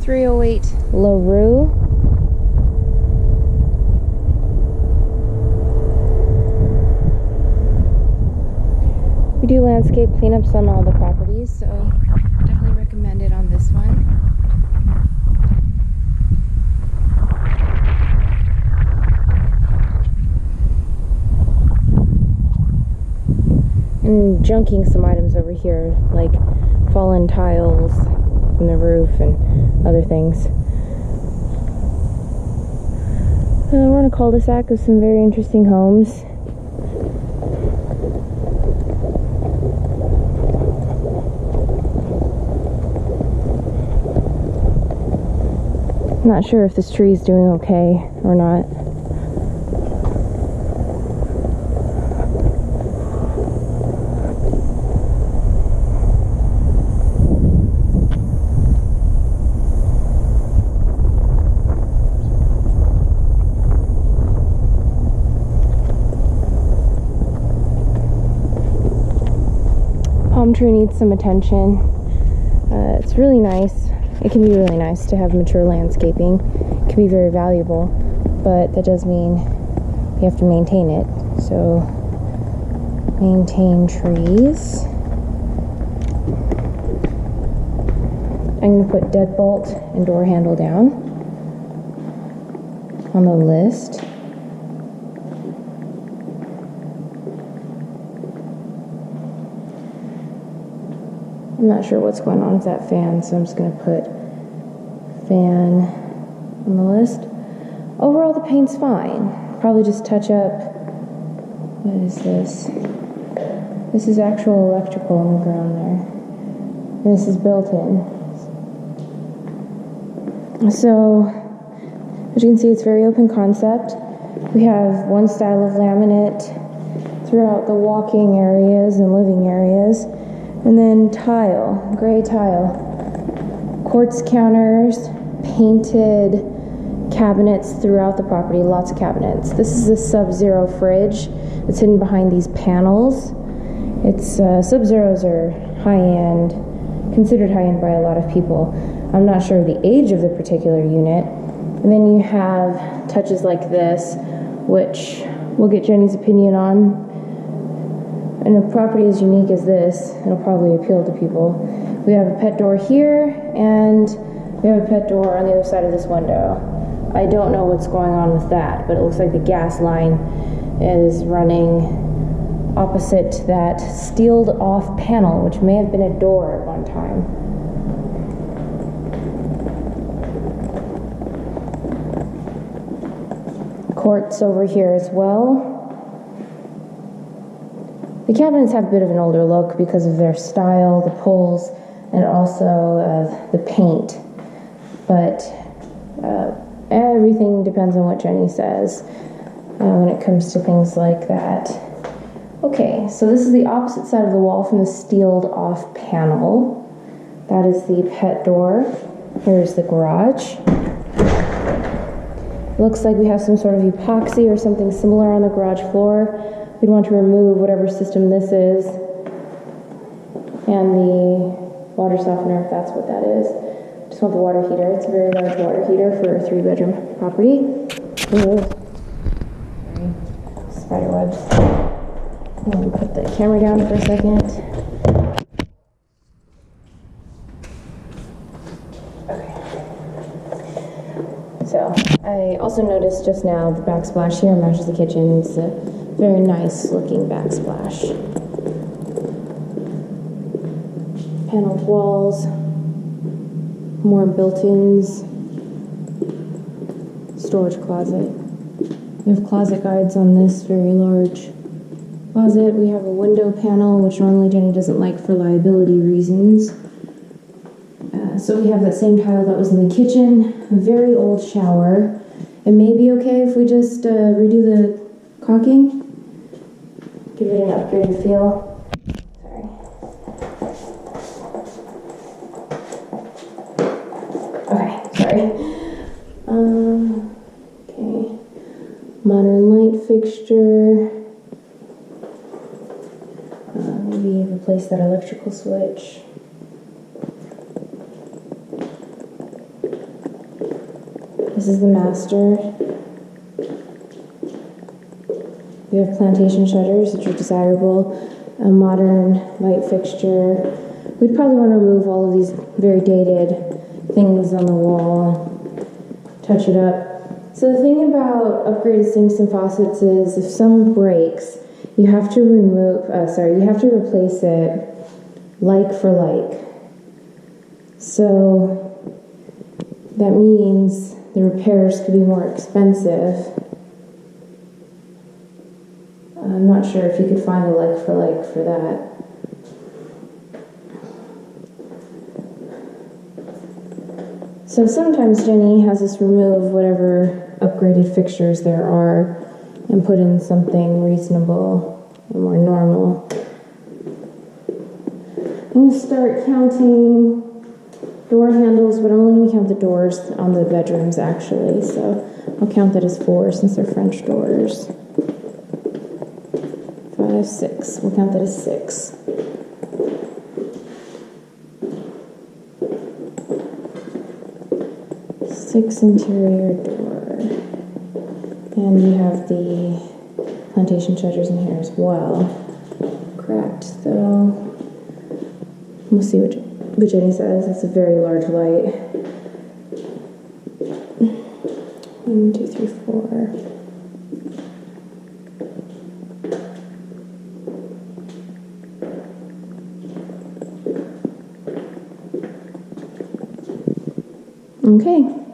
308 LaRue. We do landscape cleanups on all the properties, so definitely recommend it on this one. And junking some items over here, like fallen tiles from the roof and other things. We're on a cul-de-sac with some very interesting homes. I'm not sure if this tree is doing okay or not. Palm tree needs some attention. It's really nice. It can be really nice to have mature landscaping. It can be very valuable, but that does mean you have to maintain it. So maintain trees. I'm going to put deadbolt and door handle down on the list. I'm not sure what's going on with that fan, so I'm just going to put fan on the list. Overall, the paint's fine. Probably just touch up. What is this? This is actual electrical on the ground there. And this is built in. So, as you can see, it's very open concept. We have one style of laminate throughout the walking areas and living areas. And then tile, gray tile, quartz counters, painted cabinets throughout the property, lots of cabinets. This is a Sub-Zero fridge. It's hidden behind these panels. It's Sub-Zeros are high-end, considered high-end by a lot of people. I'm not sure of the age of the particular unit. And then you have touches like this, which we'll get Jenny's opinion on. And a property as unique as this, it'll probably appeal to people. We have a pet door here, and we have a pet door on the other side of this window. I don't know what's going on with that, but it looks like the gas line is running opposite that sealed off panel, which may have been a door at one time. Quartz over here as well. The cabinets have a bit of an older look because of their style, the pulls, and also the paint. But everything depends on what Jenny says when it comes to things like that. Okay, so this is the opposite side of the wall from the sealed off panel. That is the pet door. Here's the garage. Looks like we have some sort of epoxy or something similar on the garage floor. We'd want to remove whatever system this is and the water softener, if that's what that is. Just want the water heater. It's a very large water heater for a 3-bedroom property. Ooh. Sorry. Spider webs. I'm going to put the camera down for a second. Okay. So, I also noticed just now the backsplash here matches the kitchen. It's a very nice looking backsplash. Paneled walls, more built-ins, storage closet. We have closet guides on this very large closet. We have a window panel, which normally Jenny doesn't like for liability reasons. So we have that same tile that was in the kitchen, a very old shower. It may be okay if we just redo the caulking. Give it an upgraded feel. Sorry. Okay, sorry. Okay. Modern light fixture. Maybe replace that electrical switch. This is the master. We have plantation shutters, which are desirable. A modern light fixture. We'd probably want to remove all of these very dated things on the wall, touch it up. So the thing about upgraded sinks and faucets is if some breaks, you have to replace it like for like. So that means the repairs could be more expensive. I'm not sure if you could find a like for like for that. So sometimes Jenny has us remove whatever upgraded fixtures there are and put in something reasonable and more normal. I'm going to start counting door handles, but I'm only going to count the doors on the bedrooms actually. So I'll count that as 4 since they're French doors. 5, 6. We'll count that as 6. Six interior door. And you have the plantation shutters in here as well. Cracked though. We'll see what Jenny says. It's a very large light. 1, 2, 3, 4. Okay.